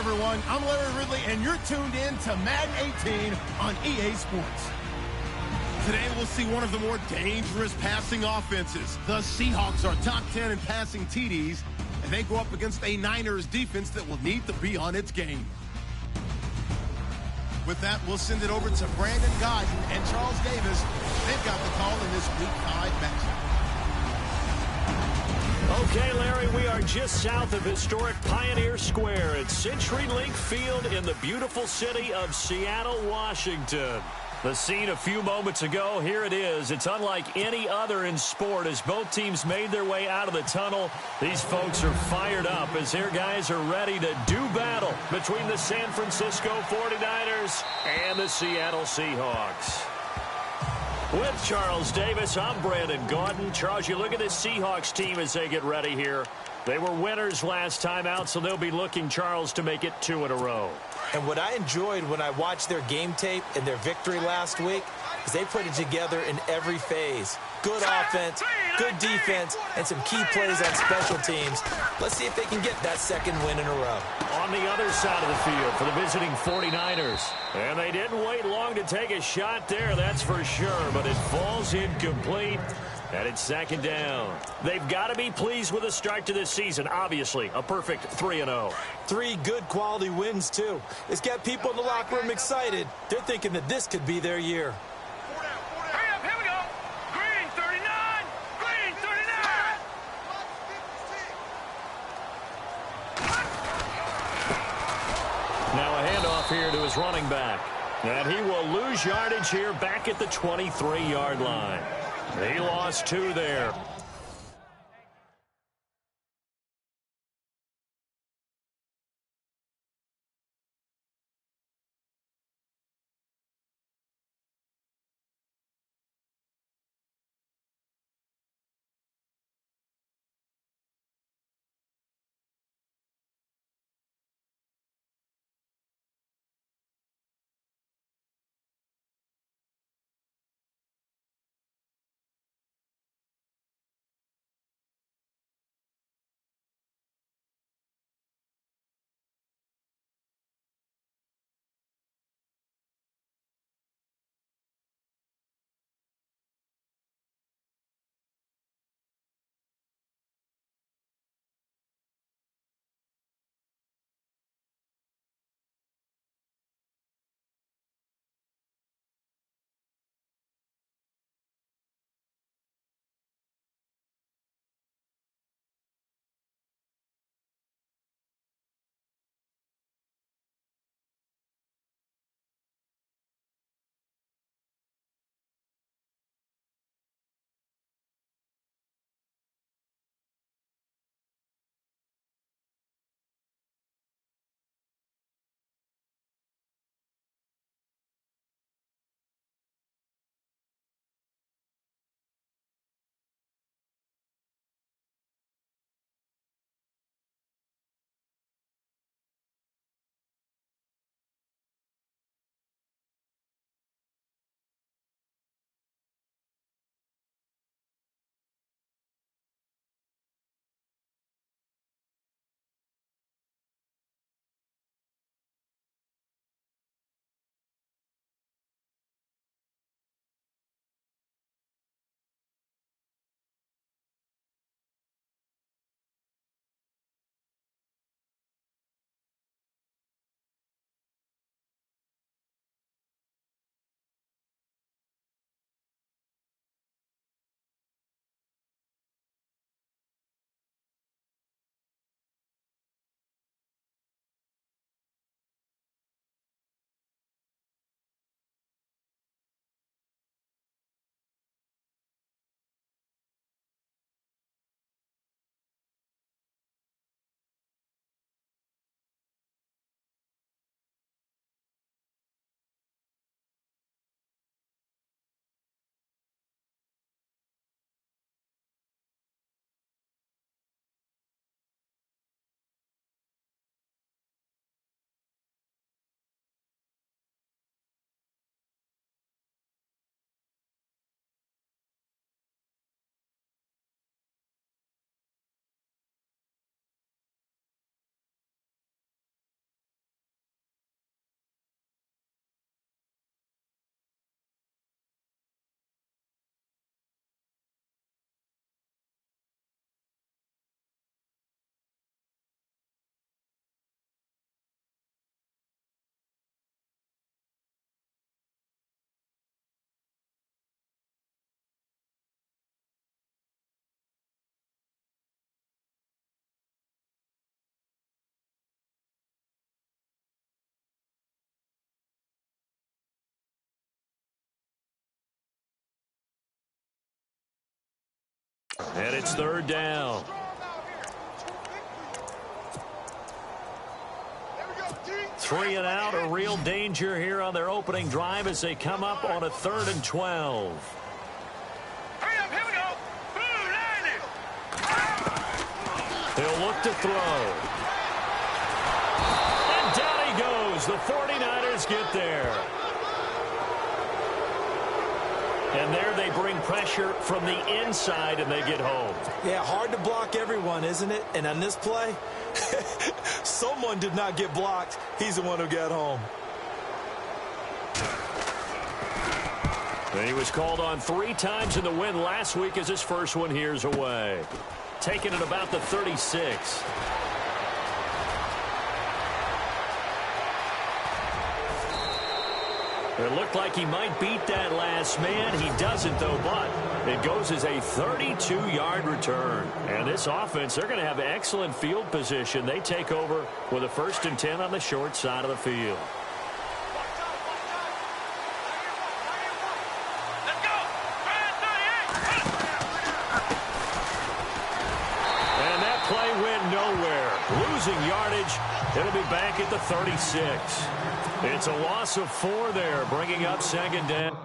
everyone. I'm Larry Ridley, and you're tuned in to Madden 18 on EA Sports. Today, we'll see one of the more dangerous passing offenses. The Seahawks are top 10 in passing TDs, and they go up against a Niners defense that will need to be on its game. With that, we'll send it over to Brandon Godden and Charles Davis. They've got the call in this Week 5 matchup. Okay, Larry, we are just south of historic Pioneer Square at CenturyLink Field in the beautiful city of Seattle, Washington. The scene a few moments ago, here it is. It's unlike any other in sport as both teams made their way out of the tunnel. These folks are fired up as their guys are ready to do battle between the San Francisco 49ers and the Seattle Seahawks. With Charles Davis, I'm Brandon Gaudin. Charles, you look at this Seahawks team as they get ready here. They were winners last time out, so they'll be looking, Charles, to make it 2 in a row. And what I enjoyed when I watched their game tape and their victory last week is they put it together in every phase. Good offense, good defense, and some key plays on special teams. Let's see if they can get that second win in a row. On the other side of the field for the visiting 49ers. And they didn't wait long to take a shot there, that's for sure, but it falls incomplete. And it's second down. They've got to be pleased with the start to this season. Obviously, a perfect 3-0. 3 good quality wins, too. It's got people in the locker room excited. They're thinking that this could be their year. Hurry up, here we go. Green 39. Green 39. Now a handoff here to his running back. And he will lose yardage here back at the 23-yard line. He lost 2 there. And it's third down. Three and out, a real danger here on their opening drive as they come up on a 3rd and 12. Hurry up, here we go. Boom, 90. He'll look to throw. And down he goes. The 49ers get there. And there they bring pressure from the inside, and they get home. Yeah, hard to block everyone, isn't it? And on this play, someone did not get blocked. He's the one who got home. And he was called on 3 times in the win last week as his first one here's away. Taking it about the 36. It looked like he might beat that last man. He doesn't, though, but it goes as a 32-yard return. And this offense, they're going to have excellent field position. They take over with a 1st and 10 on the short side of the field. Let's go. And that play went nowhere. Losing yardage. It'll be back at the 36. It's a loss of 4 there, bringing up 2nd down.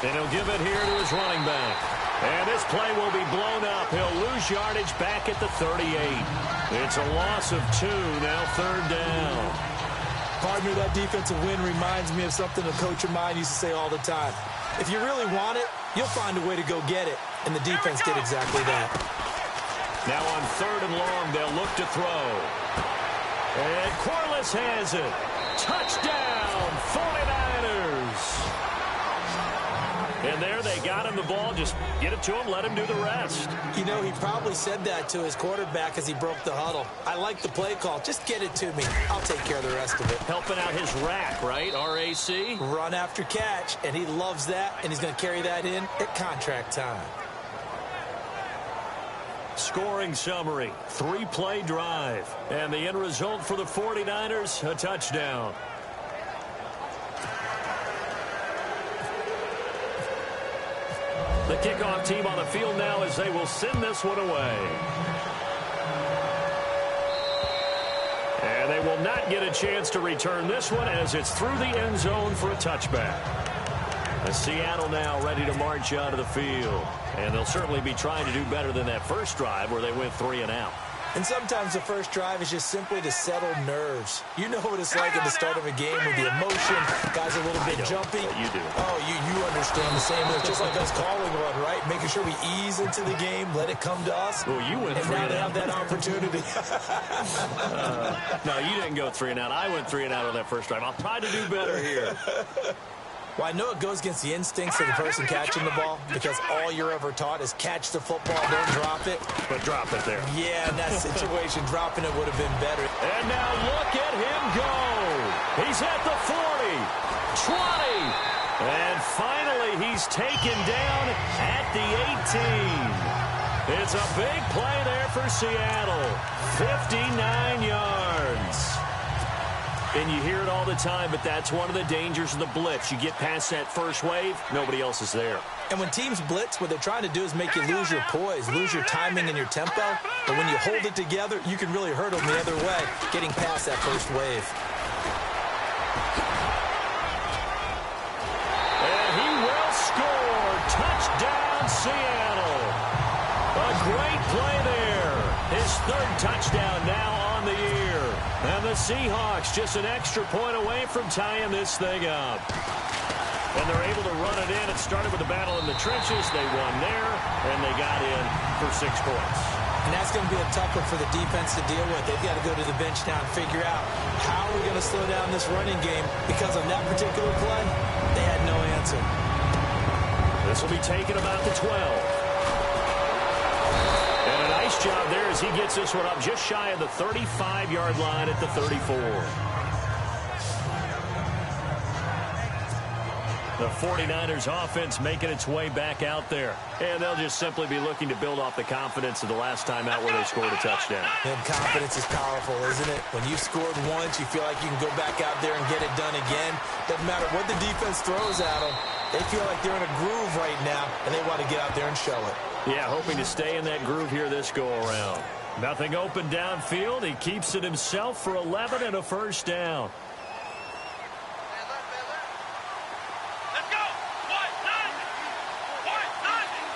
And he'll give it here to his running back. And this play will be blown up. He'll lose yardage back at the 38. It's a loss of 2, now 3rd down. Partner, that defensive win reminds me of something a coach of mine used to say all the time. If you really want it, you'll find a way to go get it. And the defense did exactly that. Now on 3rd and long, they'll look to throw. And Corliss has it. Touchdown, 49ers. And there they got him the ball. Just get it to him, let him do the rest. You know, he probably said that to his quarterback as he broke the huddle. I like the play call. Just get it to me. I'll take care of the rest of it. Helping out his rack, right? RAC? Run after catch, and he loves that, and he's going to carry that in at contract time. Scoring summary, 3-play drive. And the end result for the 49ers, a touchdown. The kickoff team on the field now as they will send this one away. And they will not get a chance to return this one as it's through the end zone for a touchback. Seattle now ready to march out of the field. And they'll certainly be trying to do better than that first drive where they went 3 and out. And sometimes the first drive is just simply to settle nerves. You know what it's like at the start of a game with the emotion. Guys are a little bit jumpy. You do. Oh, you understand the same. It's just like us calling one, right? Making sure we ease into the game, let it come to us. Well, you went 3 and and now out. they have that opportunity. No, you didn't go 3 and out. I went 3 and out on that first drive. I'll try to do better here. Well, I know it goes against the instincts of the person catching the ball because all you're ever taught is catch the football, don't drop it. But drop it there. Yeah, in that situation, dropping it would have been better. And now look at him go. He's at the 40, 20, and finally he's taken down at the 18. It's a big play there for Seattle, 59 yards. And you hear it all the time, but that's one of the dangers of the blitz. You get past that first wave, nobody else is there. And when teams blitz, what they're trying to do is make you lose your poise, lose your timing and your tempo. But when you hold it together, you can really hurt them the other way, getting past that first wave. And he will score. Touchdown, Seattle. A great play there. His 3rd touchdown now on the year. And the Seahawks just an extra point away from tying this thing up. And they're able to run it in. It started with a battle in the trenches. They won there, and they got in for 6 points. And that's going to be a tough one for the defense to deal with. They've got to go to the bench now and figure out how we're going to slow down this running game because on that particular play, they had no answer. This will be taken about the 12. And a nice job there as he gets this one up just shy of the 35-yard line at the 34. The 49ers offense making its way back out there. And they'll just simply be looking to build off the confidence of the last time out where they scored a touchdown. And confidence is powerful, isn't it? When you've scored once, you feel like you can go back out there and get it done again. Doesn't matter what the defense throws at them. They feel like they're in a groove right now, and they want to get out there and show it. Yeah, hoping to stay in that groove here this go-around. Nothing open downfield. He keeps it himself for 11 and a first down. Let's go. What? Nothing. What? Nothing.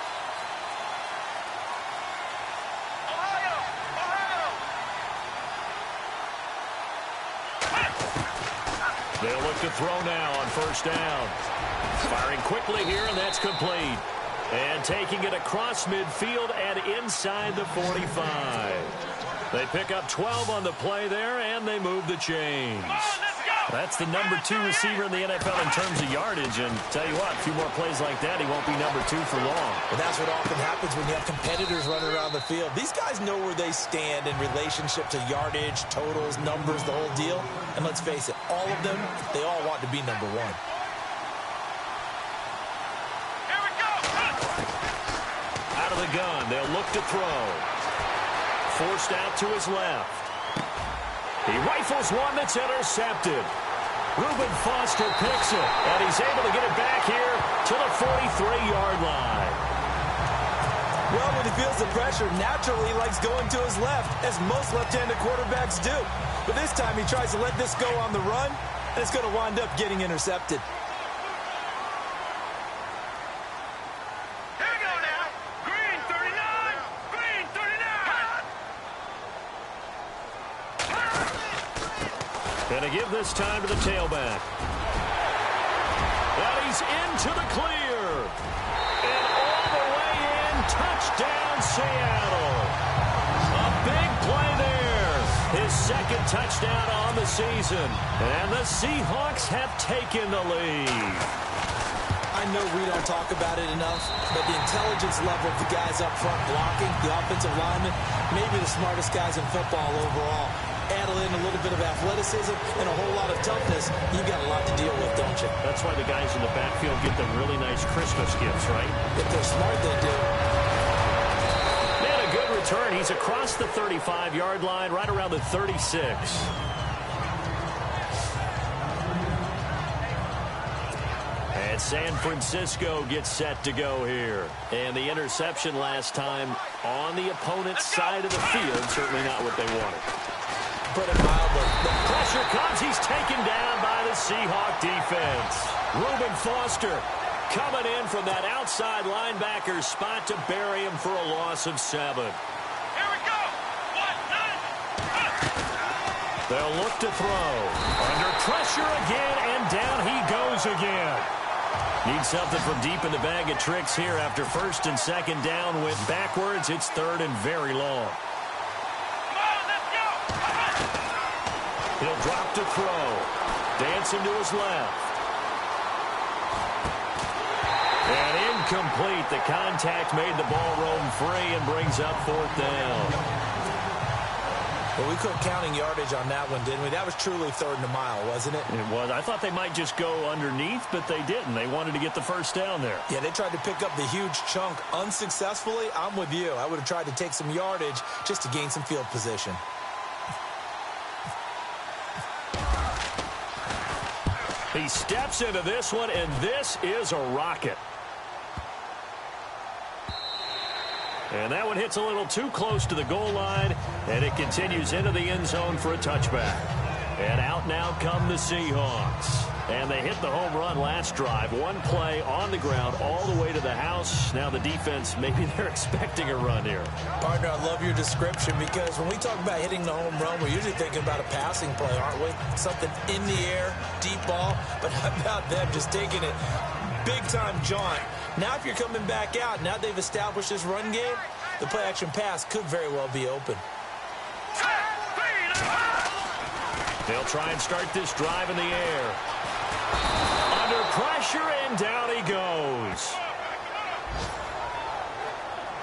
Ohio. They'll look to throw now on first down. Firing quickly here, and that's complete. And taking it across midfield and inside the 45. They pick up 12 on the play there, and they move the chains. That's the number 2 receiver in the NFL in terms of yardage. And tell you what, a few more plays like that, he won't be number 2 for long. Well, that's what often happens when you have competitors running around the field. These guys know where they stand in relationship to yardage, totals, numbers, the whole deal. And let's face it, all of them, they all want to be number 1. Out of the gun, they'll look to throw. Forced out to his left. He rifles one that's intercepted. Reuben Foster picks it, and he's able to get it back here to the 43-yard line. Well, when he feels the pressure, naturally he likes going to his left, as most left-handed quarterbacks do. But this time he tries to let this go on the run, and it's going to wind up getting intercepted. And to give this time to the tailback. And he's into the clear. And all the way in, touchdown Seattle. A big play there. His second touchdown on the season. And the Seahawks have taken the lead. I know we don't talk about it enough, but the intelligence level of the guys up front blocking, the offensive linemen, maybe the smartest guys in football overall. Add in a little bit of athleticism and a whole lot of toughness, you've got a lot to deal with, don't you? That's why the guys in the backfield get them really nice Christmas gifts, right? If they're smart, they do. And a good return. He's across the 35-yard line, right around the 36. And San Francisco gets set to go here. And the interception last time on the opponent's side of the field, certainly not what they wanted. Put it mildly. The pressure comes. He's taken down by the Seahawk defense. Reuben Foster coming in from that outside linebacker spot to bury him for a loss of 7. Here we go. 1, 9, They'll look to throw. Under pressure again, and down he goes again. Need something from deep in the bag of tricks here after first and second down went backwards. It's third and very long. He'll drop to throw. Dancing to his left. And incomplete. The contact made the ball roam free and brings up 4th down. Well, we quit counting yardage on that one, didn't we? That was truly 3rd and a mile, wasn't it? It was. I thought they might just go underneath, but they didn't. They wanted to get the first down there. Yeah, they tried to pick up the huge chunk unsuccessfully. I'm with you. I would have tried to take some yardage just to gain some field position. He steps into this one, and this is a rocket. And that one hits a little too close to the goal line, and it continues into the end zone for a touchback. And out now come the Seahawks. And they hit the home run last drive. One play on the ground all the way to the house. Now the defense, maybe they're expecting a run here. Partner, I love your description because when we talk about hitting the home run, we're usually thinking about a passing play, aren't we? Something in the air, deep ball. But how about them just taking it big-time jaunt? Now if you're coming back out, now they've established this run game, the play-action pass could very well be open. They'll try and start this drive in the air. Under pressure, and down he goes.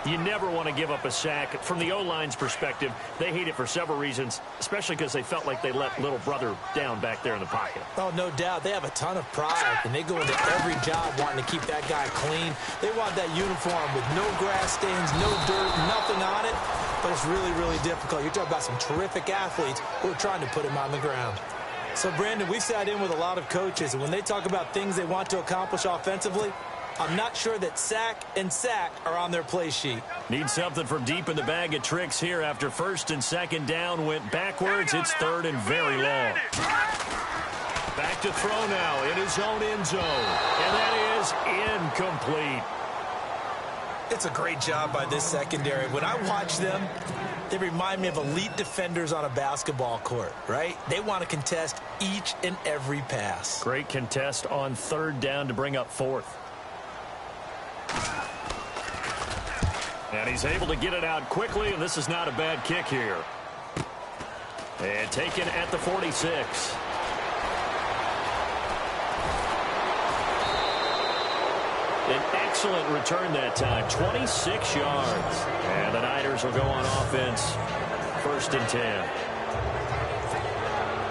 You never want to give up a sack. From the O-line's perspective, they hate it for several reasons, especially because they felt like they let little brother down back there in the pocket. Oh, no doubt. They have a ton of pride, and they go into every job wanting to keep that guy clean. They want that uniform with no grass stains, no dirt, nothing on it, but it's really, really difficult. You're talking about some terrific athletes who are trying to put him on the ground. So, Brandon, we sat in with a lot of coaches, and when they talk about things they want to accomplish offensively, I'm not sure that sack and sack are on their play sheet. Need something from deep in the bag of tricks here after first and second down went backwards. It's third and very long. Back to throw now in his own end zone. And that is incomplete. It's a great job by this secondary. When I watch them, they remind me of elite defenders on a basketball court, right? They want to contest each and every pass. Great contest on third down to bring up fourth. And he's able to get it out quickly, and this is not a bad kick here. And taken at the 46. An excellent return that time, 26 yards. And the Niners will go on offense, first and 10.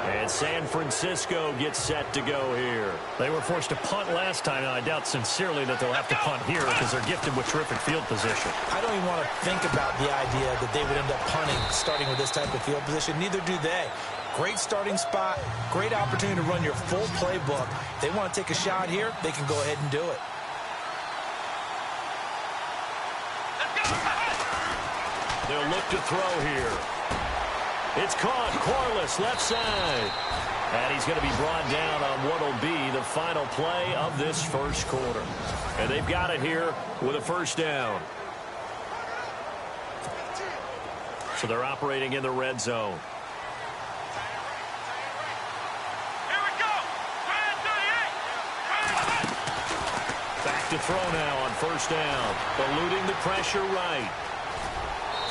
And San Francisco gets set to go here. They were forced to punt last time, and I doubt sincerely that they'll have to punt here because they're gifted with terrific field position. I don't even want to think about the idea that they would end up punting starting with this type of field position. Neither do they. Great starting spot, great opportunity to run your full playbook. If they want to take a shot here, they can go ahead and do it. They'll look to throw here. It's caught. Corliss, left side. And he's going to be brought down on what will be the final play of this first quarter. And they've got it here with a first down. So they're operating in the red zone. look to throw now on first down. Eluding the pressure right.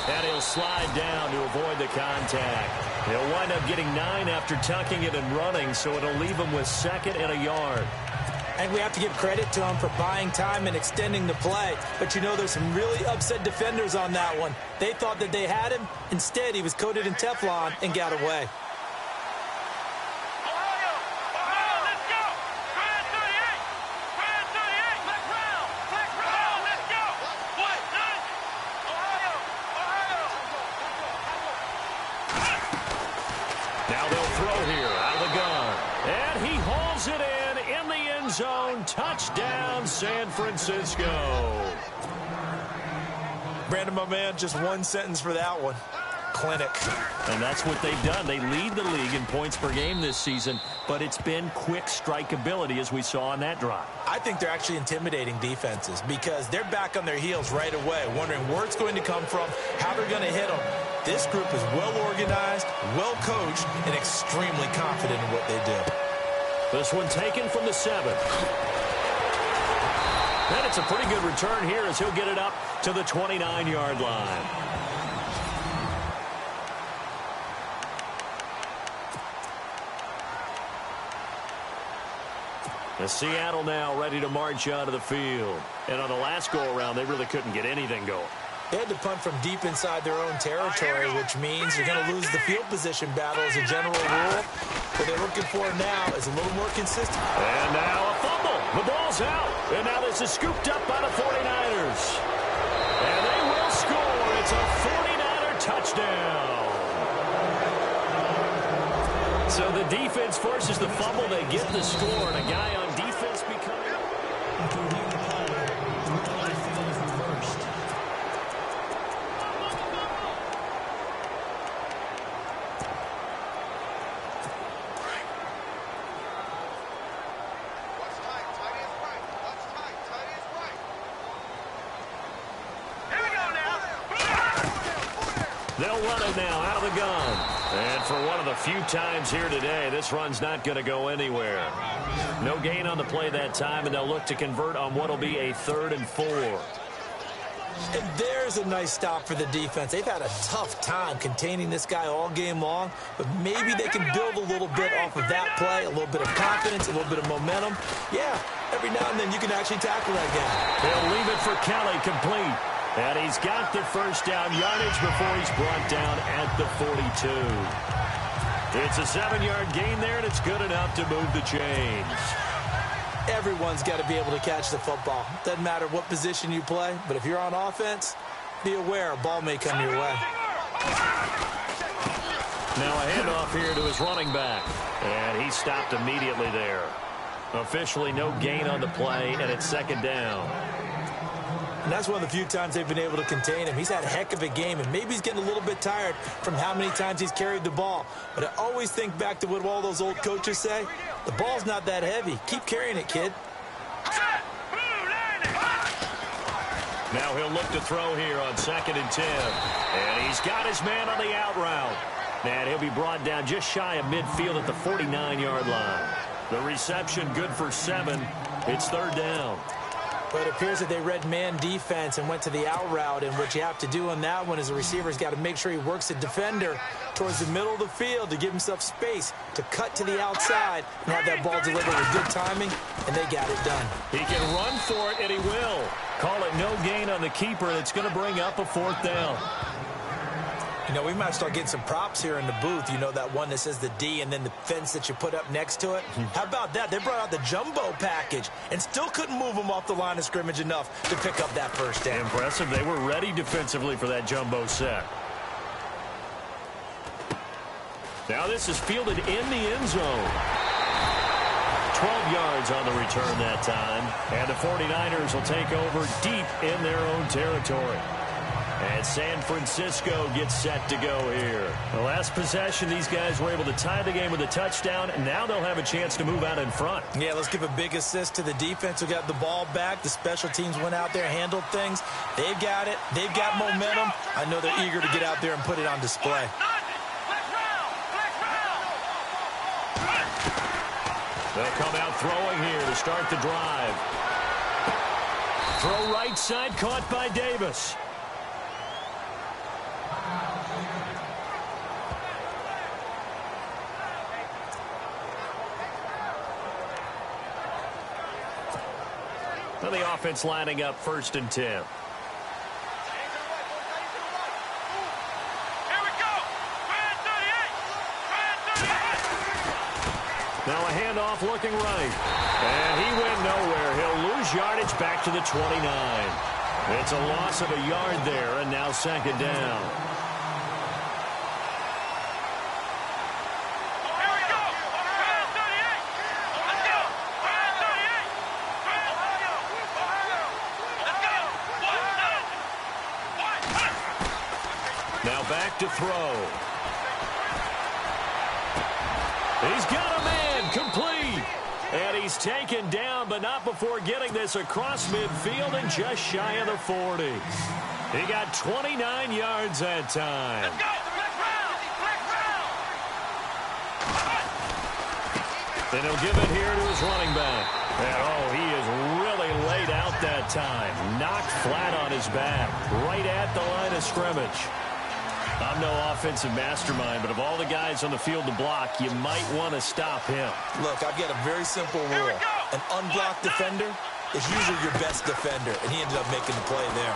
And he'll slide down to avoid the contact. He'll wind up getting 9 after tucking it and running, so it'll leave him with 2nd and a yard. And we have to give credit to him for buying time and extending the play. But you know, there's some really upset defenders on that one. They thought that they had him. Instead, he was coated in Teflon and got away. Now they'll throw here out of the gun. And he hauls it in the end zone. Touchdown, San Francisco. Brandon, my man, just one sentence for that one. Clinic. And that's what they've done. They lead the league in points per game this season, but it's been quick strikeability as we saw on that drive. I think they're actually intimidating defenses because they're back on their heels right away, wondering where it's going to come from, how they're going to hit them. This group is well organized, well coached, and extremely confident in what they do. This one taken from the 7. And it's a pretty good return here as he'll get it up to the 29-yard line. The Seattle now ready to march onto the field. And on the last go-around, they really couldn't get anything going. They had to punt from deep inside their own territory, which means you're going to lose the field position battle as a general rule. What they're looking for now is a little more consistent. And now a fumble. The ball's out. And now this is scooped up by the 49ers. And they will score. It's a 49er touchdown. So the defense forces the fumble. They get the score. And a guy on defense becoming... They'll run it now out of the gun. And for one of the few times here today, this run's not going to go anywhere. No gain on the play that time, and they'll look to convert on what will be a 3rd and 4. And there's a nice stop for the defense. They've had a tough time containing this guy all game long, but maybe they can build a little bit off of that play, a little bit of confidence, a little bit of momentum. Yeah, every now and then you can actually tackle that guy. They'll leave it for Kelly, complete. And he's got the first down yardage before he's brought down at the 42. It's a 7-yard gain there, and it's good enough to move the chains. Everyone's got to be able to catch the football. Doesn't matter what position you play, but if you're on offense, be aware a ball may come your way. Now a handoff here to his running back. And he stopped immediately there. Officially no gain on the play, and it's 2nd down. And that's one of the few times they've been able to contain him. He's had a heck of a game, and maybe he's getting a little bit tired from how many times he's carried the ball. But I always think back to what all those old coaches say. The ball's not that heavy. Keep carrying it, kid. Now he'll look to throw here on 2nd and 10. And he's got his man on the out route. And he'll be brought down just shy of midfield at the 49-yard line. The reception good for 7. It's 3rd down. But it appears that they read man defense and went to the out route, and what you have to do on that one is the receiver's got to make sure he works the defender towards the middle of the field to give himself space to cut to the outside and have that ball delivered with good timing, and they got it done. He can run for it, and he will. Call it no gain on the keeper, and it's going to bring up a 4th down. You know, we might start getting some props here in the booth. You know, that one that says the D and then the fence that you put up next to it. How about that? They brought out the jumbo package and still couldn't move them off the line of scrimmage enough to pick up that first down. Impressive. They were ready defensively for that jumbo set. Now this is fielded in the end zone. 12 yards on the return that time. And the 49ers will take over deep in their own territory. And San Francisco gets set to go here. The last possession, these guys were able to tie the game with a touchdown, and now they'll have a chance to move out in front. Yeah, let's give a big assist to the defense who got the ball back. The special teams went out there, handled things. They've got it. They've got momentum. I know they're eager to get out there and put it on display. They'll come out throwing here to start the drive. Throw right side, caught by Davis. Well, the offense lining up 1st and 10. Here we go. Brand 38. Now a handoff looking right. And he went nowhere. He'll lose yardage back to the 29. It's a loss of a yard there, and now 2nd down. Here we go. Brand 38. Let's go. Brand 38. Brand Ohio. Let's go. Now back to throw. He's got a man, complete. And he's taken down, but not before getting this across midfield and just shy of the 40. He got 29 yards that time. Let's go. Black round. Then he'll give it here to his running back. And, oh, he is really laid out that time. Knocked flat on his back, right at the line of scrimmage. I'm no offensive mastermind, but of all the guys on the field to block, you might want to stop him. Look, I've got a very simple rule. An unblocked defender is usually your best defender, and he ended up making the play there.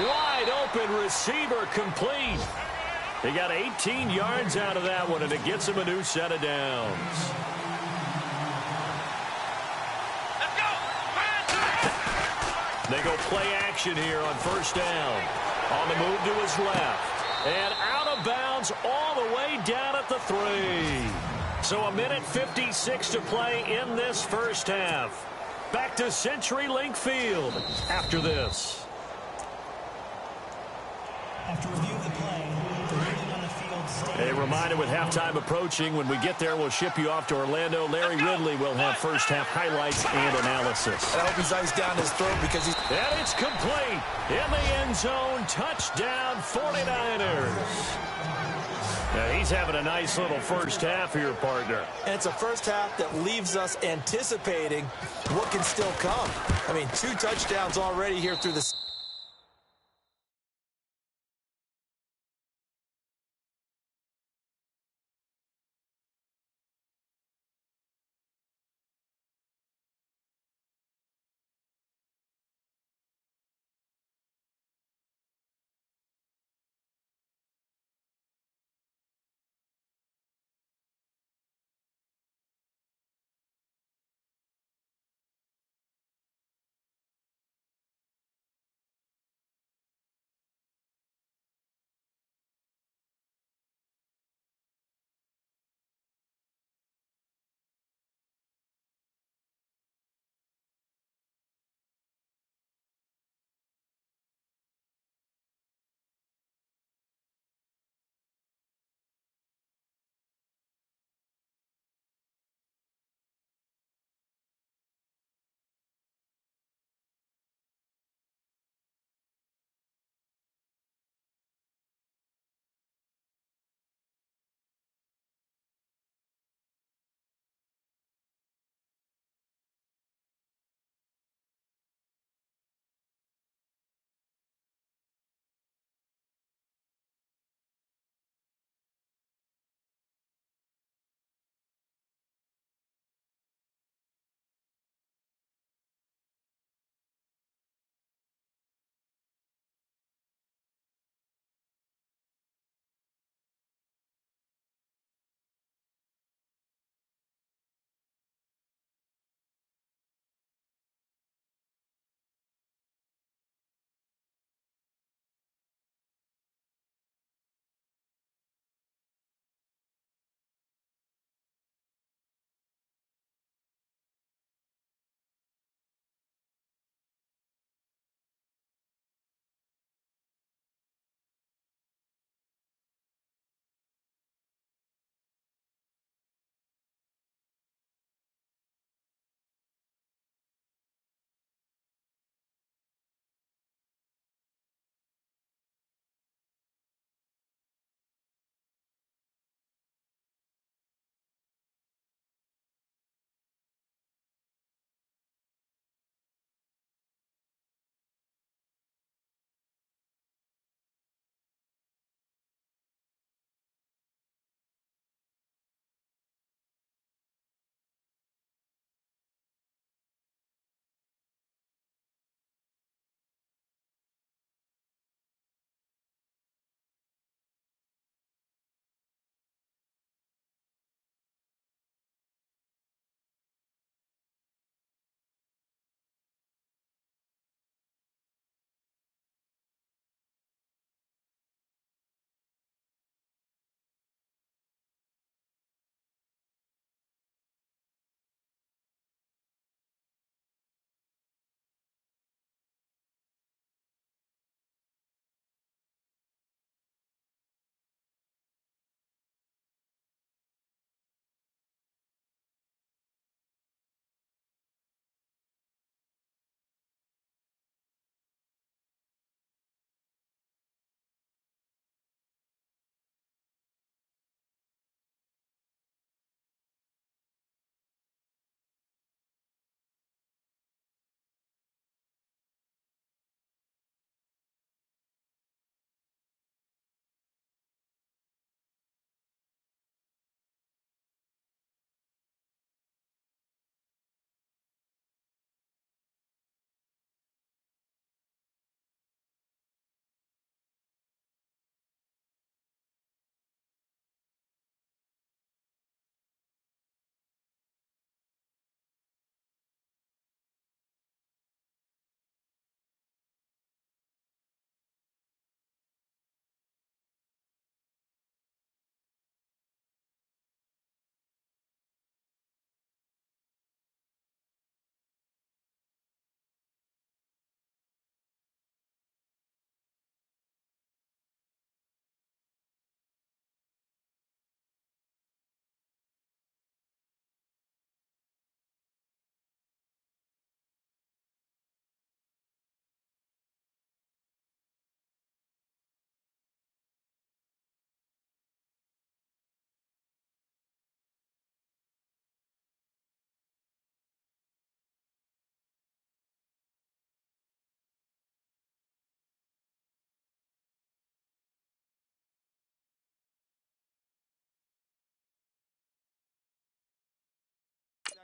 Wide open receiver, complete. He got 18 yards out of that one, and it gets him a new set of downs. Let's go. They go play action here on 1st down. On the move to his left. And out of bounds all the way down at the 3. So 1:56 to play in this 1st half. Back to CenturyLink Field after this. After reviewing the play, the ruling on the field stays. A reminder, with halftime approaching, when we get there, we'll ship you off to Orlando. Larry Ridley will have 1st half highlights and analysis. And I hope he's iced down his throat because he's... And it's complete. In the end zone, touchdown 49ers. Now, he's having a nice little 1st half here, partner. And it's a 1st half that leaves us anticipating what can still come. I mean, 2 touchdowns already here through the...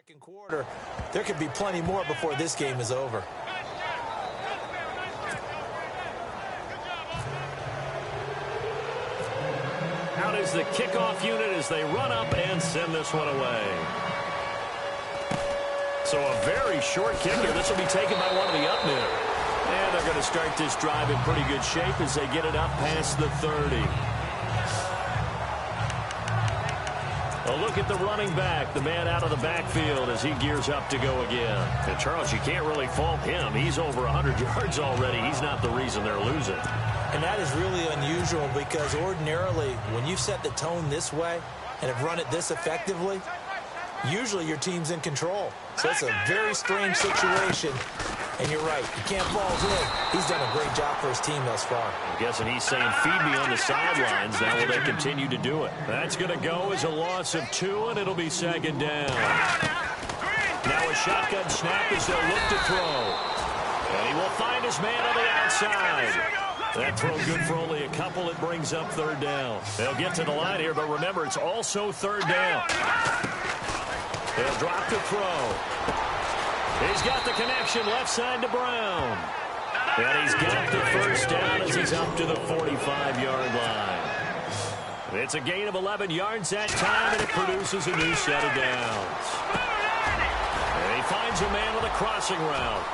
second quarter. There could be plenty more before this game is over. Out is the kickoff unit as they run up and send this one away. So a very short kicker. This will be taken by one of the up men. And they're going to start this drive in pretty good shape as they get it up past the 30. A look at the running back, the man out of the backfield as he gears up to go again. And Charles, you can't really fault him. He's over 100 yards already. He's not the reason they're losing. And that is really unusual because ordinarily when you set the tone this way and have run it this effectively, usually your team's in control. So it's a very strange situation. And you're right, you can't fault him. He's done a great job for his team thus far. I'm guessing he's saying, feed me on the sidelines. Now will they continue to do it? That's going to go as a loss of 2, and it'll be second down. Now a shotgun snap as they'll look to throw. And he will find his man on the outside. That throw good for only a couple. It brings up third down. They'll get to the line here, but remember, it's also third down. They'll drop the throw. He's got the connection left side to Brown. And he's got the first down as he's up to the 45-yard line. It's a gain of 11 yards that time, and it produces a new set of downs. And he finds a man on the crossing route.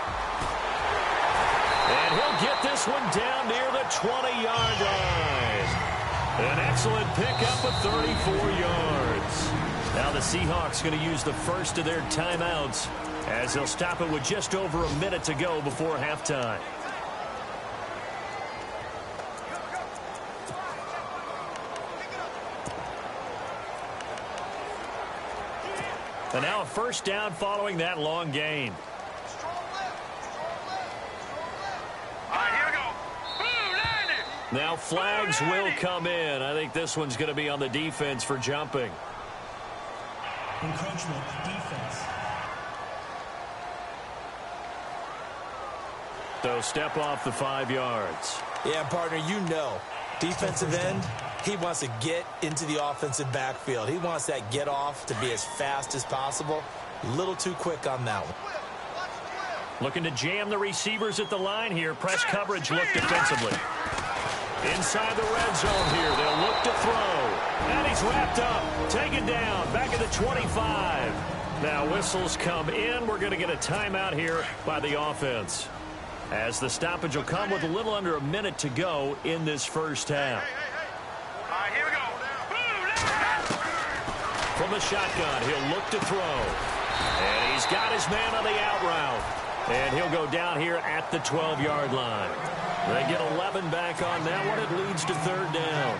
And he'll get this one down near the 20-yard line. An excellent pickup of 34 yards. Now the Seahawks going to use the first of their timeouts as they'll stop it with just over a minute to go before halftime. And now a first down following that long gain. Now flags will come in. I think this one's going to be on the defense for jumping. Encroachment, defense. So step off the 5 yards. Yeah, partner, you know, defensive end, he wants to get into the offensive backfield. He wants that get off to be as fast as possible. A little too quick on that one. Looking to jam the receivers at the line here. Press coverage look defensively. Inside the red zone here. They'll look to throw. And he's wrapped up. Taken down. Back at the 25. Now whistles come in. We're going to get a timeout here by the offense, as the stoppage will come with a little under a minute to go in this first half. All right, here we go. From the shotgun, he'll look to throw. And he's got his man on the out route. And he'll go down here at the 12-yard line. They get 11 back on that one. It leads to third down.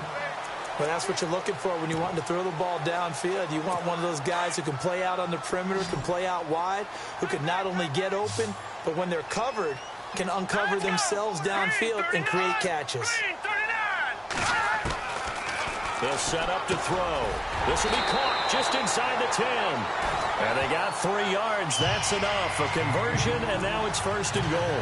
Well, that's what you're looking for when you want to throw the ball downfield. You want one of those guys who can play out on the perimeter, can play out wide, who can not only get open, but when they're covered, can uncover themselves downfield and create catches. They'll set up to throw. This will be caught just inside the 10. And they got 3 yards. That's enough. A conversion, and now it's first and goal.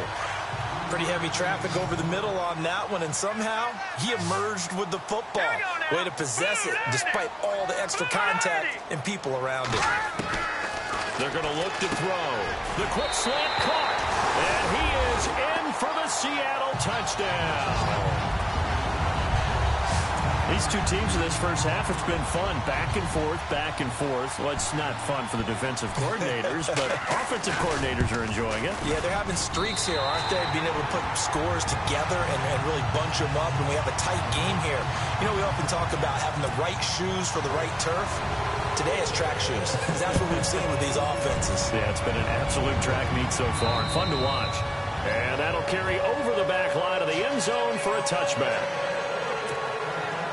Pretty heavy traffic over the middle on that one, and somehow he emerged with the football. Way to possess it despite all the extra contact and people around it. They're going to look to throw. The quick slant caught. And he is in for the Seattle touchdown. These two teams in this first half, it's been fun. Back and forth, back and forth. Well, it's not fun for the defensive coordinators, but offensive coordinators are enjoying it. Yeah, they're having streaks here, aren't they? Being able to put scores together and really bunch them up, and we have a tight game here. You know, we often talk about having the right shoes for the right turf. Today it's track shoes. That's what we've seen with these offenses. Yeah, it's been an absolute track meet so far, and fun to watch. And that'll carry over the back line of the end zone for a touchback.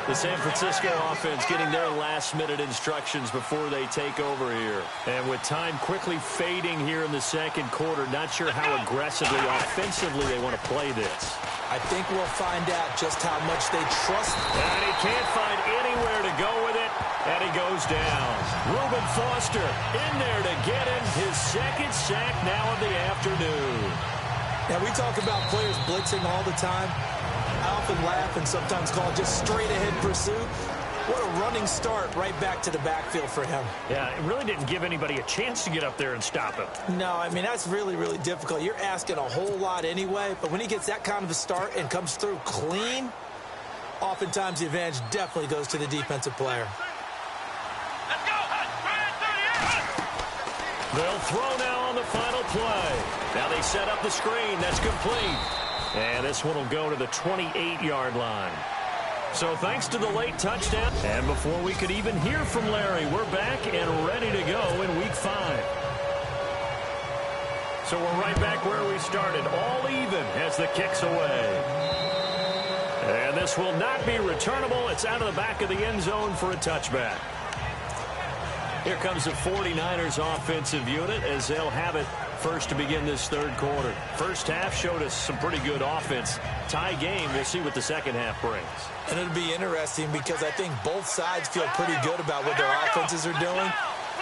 The San Francisco offense getting their last-minute instructions before they take over here. And with time quickly fading here in the second quarter, not sure how aggressively, offensively they want to play this. I think we'll find out just how much they trust. And he can't find anywhere to go with it, and he goes down. Reuben Foster in there to get him his second sack now of the afternoon. Now, we talk about players blitzing all the time. I often laugh and sometimes call it just straight-ahead pursuit. What a running start right back to the backfield for him. Yeah, it really didn't give anybody a chance to get up there and stop him. No, I mean, that's really, really difficult. You're asking a whole lot anyway, but when he gets that kind of a start and comes through clean, oftentimes the advantage definitely goes to the defensive player. Let's go. They'll throw now on the final play. Now they set up the screen. That's complete. And this one will go to the 28-yard line. So thanks to the late touchdown, and before we could even hear from Larry, we're back and ready to go in Week 5. So we're right back where we started, all even as the kick's away. And this will not be returnable. It's out of the back of the end zone for a touchback. Here comes the 49ers offensive unit as they'll have it first to begin this third quarter. First half showed us some pretty good offense. Tie game, we'll see what the second half brings. And it'll be interesting because I think both sides feel pretty good about what their offenses are doing.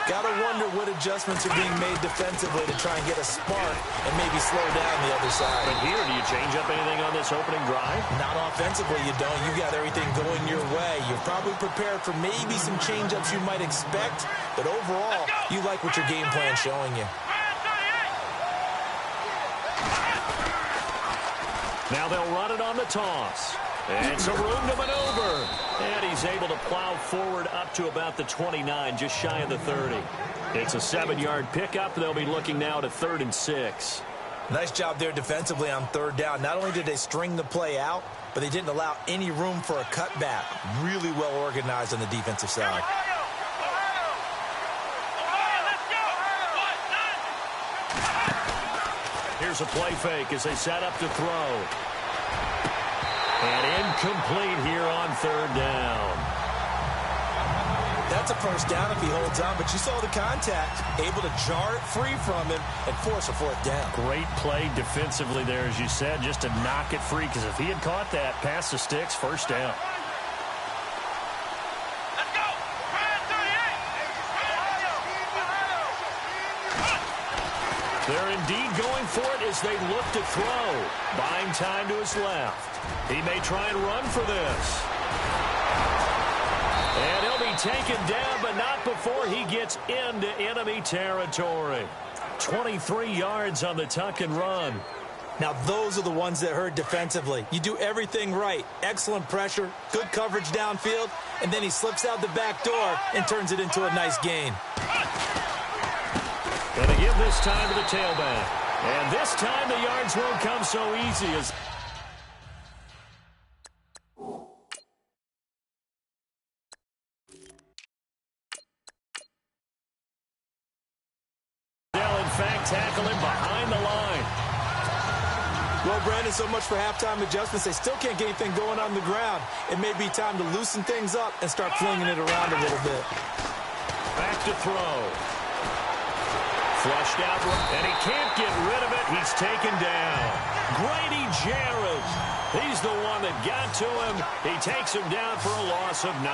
Got to wonder what adjustments are being made defensively to try and get a spark and maybe slow down the other side. But here, do you change up anything on this opening drive? Not offensively, you don't. You got everything going your way. You're probably prepared for maybe some change-ups you might expect, but overall, you like what your game plan's showing you. Now they'll run it on the toss. And some room to maneuver. And he's able to plow forward up to about the 29, just shy of the 30. It's a 7-yard pickup. They'll be looking now to 3rd and 6. Nice job there defensively on 3rd down. Not only did they string the play out, but they didn't allow any room for a cutback. Really well organized on the defensive side. Here's a play fake as they set up to throw. And incomplete here on 3rd down. That's a first down if he holds on, but you saw the contact. Able to jar it free from him and force a 4th down. Great play defensively there, as you said, just to knock it free, because if he had caught that, past the sticks, first down. Let's go. They're indeed going for it as they look to throw. Buying time to his left. He may try and run for this. And he'll be taken down, but not before he gets into enemy territory. 23 yards on the tuck and run. Now, those are the ones that hurt defensively. You do everything right. Excellent pressure, good coverage downfield, and then he slips out the back door and turns it into a nice gain. Going to give this time to the tailback. And this time the yards won't come so easy as... They'll, in fact, tackle him behind the line. Well, Brandon, so much for halftime adjustments. They still can't get anything going on the ground. It may be time to loosen things up and start flinging it around a little bit. Back to throw. Flushed out, and he can't get rid of it. He's taken down. Grady Jarrett. He's the one that got to him. He takes him down for a loss of 9.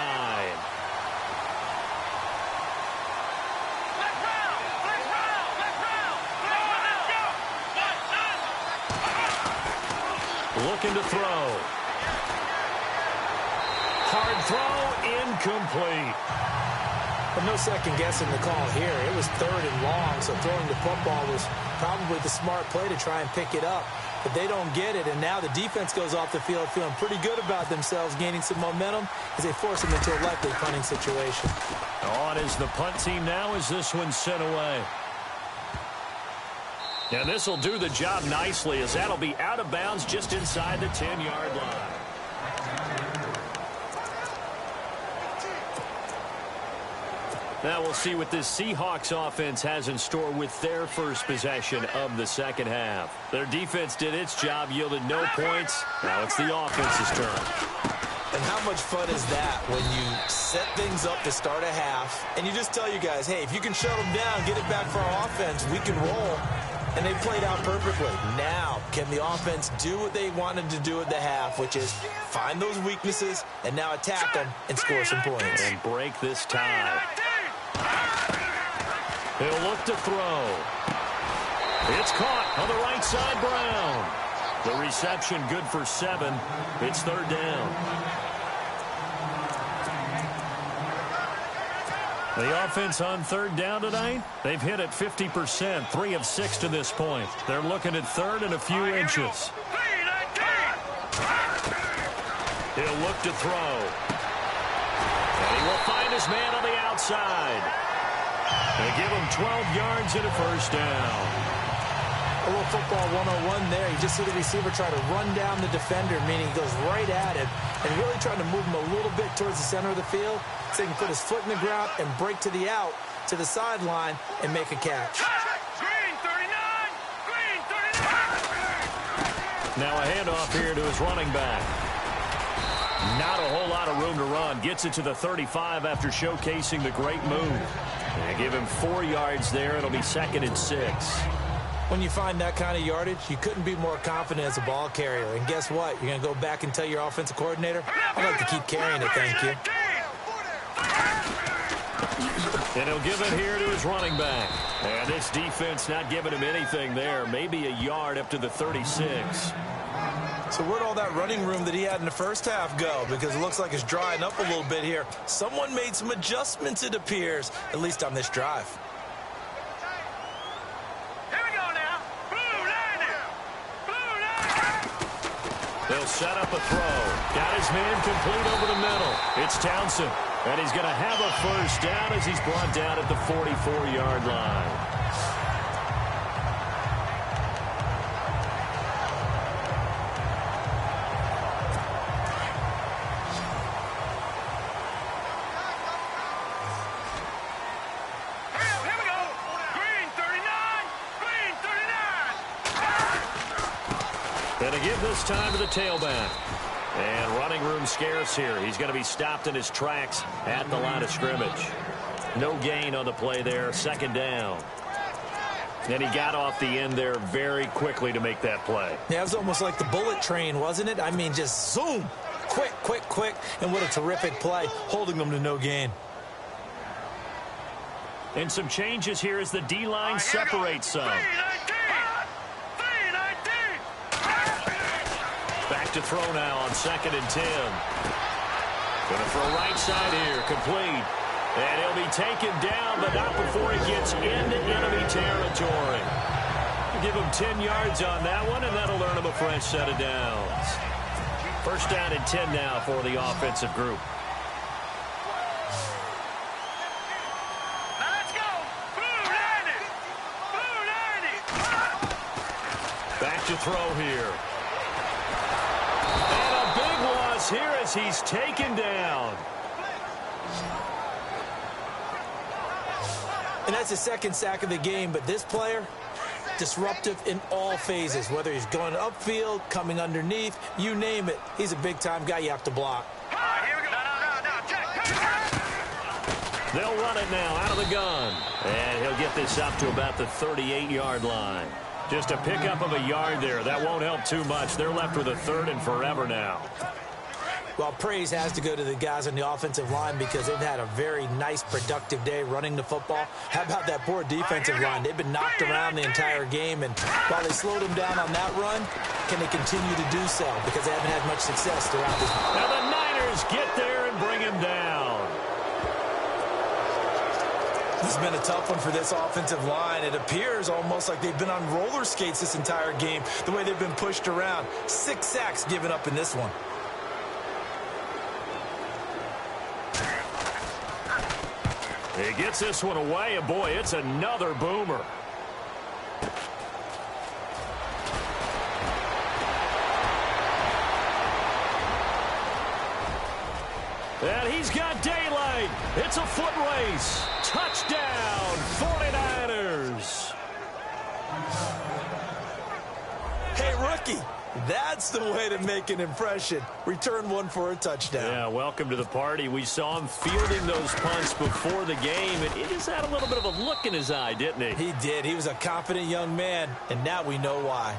Looking to throw. Hard throw, incomplete. But no second guessing the call here. It was 3rd and long, so throwing the football was probably the smart play to try and pick it up. But they don't get it, and now the defense goes off the field feeling pretty good about themselves, gaining some momentum as they force them into a likely punting situation. On is the punt team now as this one's sent away. And this will do the job nicely as that'll be out of bounds just inside the 10-yard line. Now we'll see what this Seahawks offense has in store with their first possession of the second half. Their defense did its job, yielded no points. Now it's the offense's turn. And how much fun is that when you set things up to start a half and you just tell you guys, hey, if you can shut them down, get it back for our offense, we can roll. And they played out perfectly. Now, can the offense do what they wanted to do at the half, which is find those weaknesses and now attack them and score some points. And break this tie. He'll look to throw. It's caught on the right side, Brown. The reception good for 7. It's 3rd down. The offense on third down tonight, they've hit it 50%, 3 of 6 to this point. They're looking at third and a few inches. He'll look to throw. And he will find his man on the outside. They give him 12 yards and a first down. A little football 101 there. You just see the receiver try to run down the defender, meaning he goes right at him and really trying to move him a little bit towards the center of the field so he can put his foot in the ground and break to the out, to the sideline, and make a catch. Green 39! Green 39! Now a handoff here to his running back. Not a whole lot of room to run. Gets it to the 35 after showcasing the great move. They give him 4 yards there. It'll be 2nd and 6. When you find that kind of yardage, you couldn't be more confident as a ball carrier. And guess what? You're going to go back and tell your offensive coordinator, I'd like to keep carrying it, thank you. And he'll give it here to his running back. And this defense not giving him anything there. Maybe a yard up to the 36. So where'd all that running room that he had in the first half go? Because it looks like it's drying up a little bit here. Someone made some adjustments, it appears, at least on this drive. They'll set up a throw. Got his man complete over the middle. It's Townsend. And he's going to have a first down as he's brought down at the 44-yard line. Going to give this time to the tailback. And running room scarce here. He's going to be stopped in his tracks at the line of scrimmage. No gain on the play there. 2nd down. And he got off the end there very quickly to make that play. Yeah, it was almost like the bullet train, wasn't it? I mean, just zoom. Quick, quick, quick. And what a terrific play, holding them to no gain. And some changes here as the D-line separates some. Back to throw now on 2nd and 10. Going to throw right side here, complete. And he'll be taken down, but not before he gets into enemy territory. Give him 10 yards on that one, and that'll earn him a fresh set of downs. First down and 10 now for the offensive group. Let's go! Blue 90! Blue 90! Back to throw here. And a big loss here as he's taken down. And that's his 2nd sack of the game, but this player, disruptive in all phases, whether he's going upfield, coming underneath, you name it. He's a big-time guy you have to block. Here we go. No, check. They'll run it now out of the gun. And he'll get this up to about the 38-yard line. Just a pickup of a yard there. That won't help too much. They're left with a 3rd and forever now. Well, praise has to go to the guys on the offensive line because they've had a very nice, productive day running the football. How about that poor defensive line? They've been knocked around the entire game, and while they slowed them down on that run, can they continue to do so? Because they haven't had much success throughout this. Now the Niners get there and bring him down. This has been a tough one for this offensive line. It appears almost like they've been on roller skates this entire game, the way they've been pushed around. 6 sacks given up in this one. He gets this one away, and boy, it's another boomer. And he's got daylight. It's a foot race. Touchdown, 49ers. Hey, rookie, that's the way to make an impression. Return one for a touchdown. Yeah, welcome to the party. We saw him fielding those punts before the game, and he just had a little bit of a look in his eye, didn't he? He did. He was a confident young man, and now we know why.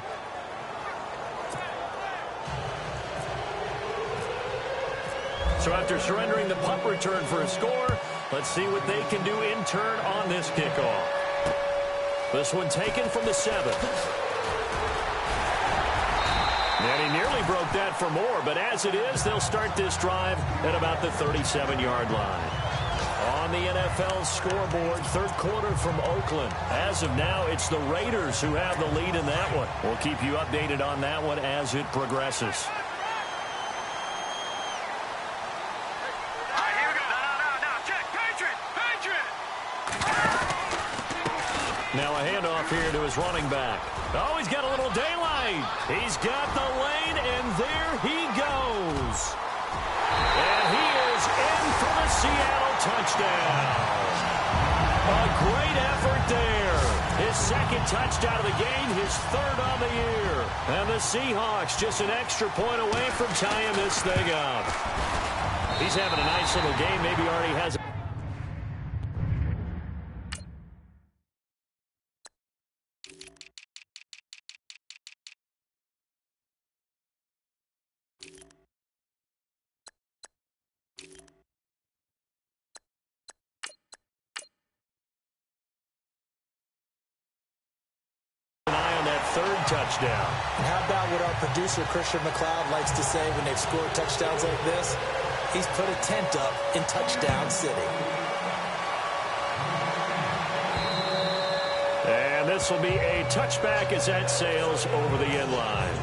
So after surrendering the punt return for a score, let's see what they can do in turn on this kickoff. This one taken from the 7. And he nearly broke that for more, but as it is, they'll start this drive at about the 37-yard line. On the NFL scoreboard, third quarter from Oakland. As of now, it's the Raiders who have the lead in that one. We'll keep you updated on that one as it progresses. Now a handoff here to his running back. Oh, he's got a little daylight. He's got the lane, and there he goes. And he is in for the Seattle touchdown. A great effort there. His second touchdown of the game, his third on the year. And the Seahawks just an extra point away from tying this thing up. He's having a nice little game. Maybe already has third touchdown. And how about what our producer, Christian McLeod, likes to say when they've scored touchdowns like this? He's put a tent up in Touchdown City. And this will be a touchback as that sails over the end line.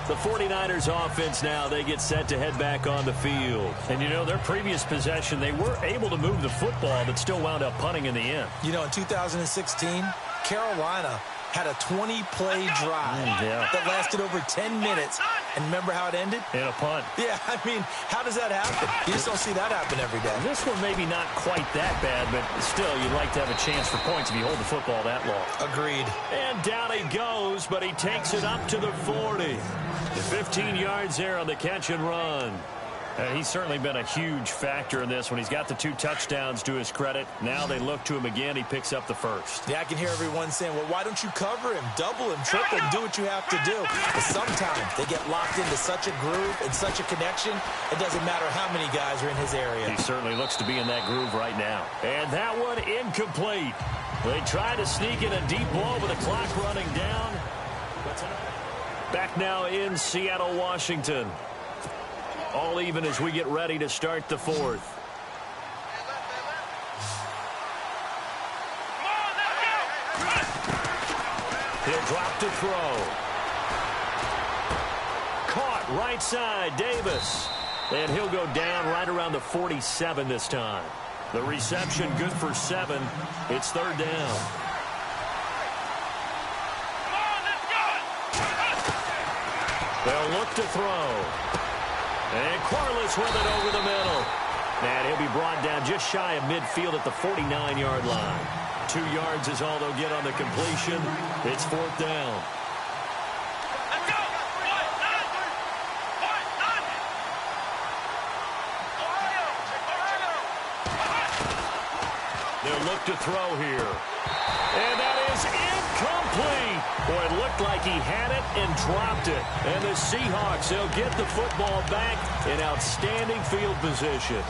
The 49ers offense now, they get set to head back on the field. And, you know, their previous possession, they were able to move the football, but still wound up punting in the end. You know, in 2016, Carolina had a 20-play drive that lasted over 10 minutes. And remember how it ended? In a punt. Yeah, I mean, how does that happen? You just don't see that happen every day. This one maybe not quite that bad, but still, you'd like to have a chance for points if you hold the football that long. Agreed. And down he goes, but he takes it up to the 40. 15 yards there on the catch and run. And he's certainly been a huge factor in this when he's got the 2 touchdowns to his credit. Now they look to him again. He picks up the first. Yeah, I can hear everyone saying, well, why don't you cover him, double him, triple him, do what you have to do. But sometimes they get locked into such a groove and such a connection, it doesn't matter how many guys are in his area. He certainly looks to be in that groove right now. And that one incomplete. They try to sneak in a deep ball with the clock running down. Back now in Seattle, Washington. All even as we get ready to start the fourth. He'll drop to throw. Caught right side, Davis. And he'll go down right around the 47 this time. The reception good for 7. It's third down. They'll look to throw. And Corliss with it over the middle. And he'll be brought down just shy of midfield at the 49-yard line. 2 yards is all they'll get on the completion. It's fourth down. They'll look to throw here. And that is incomplete. Boy, it looked like he had it and dropped it. And the Seahawks, they'll get the football back in outstanding field position.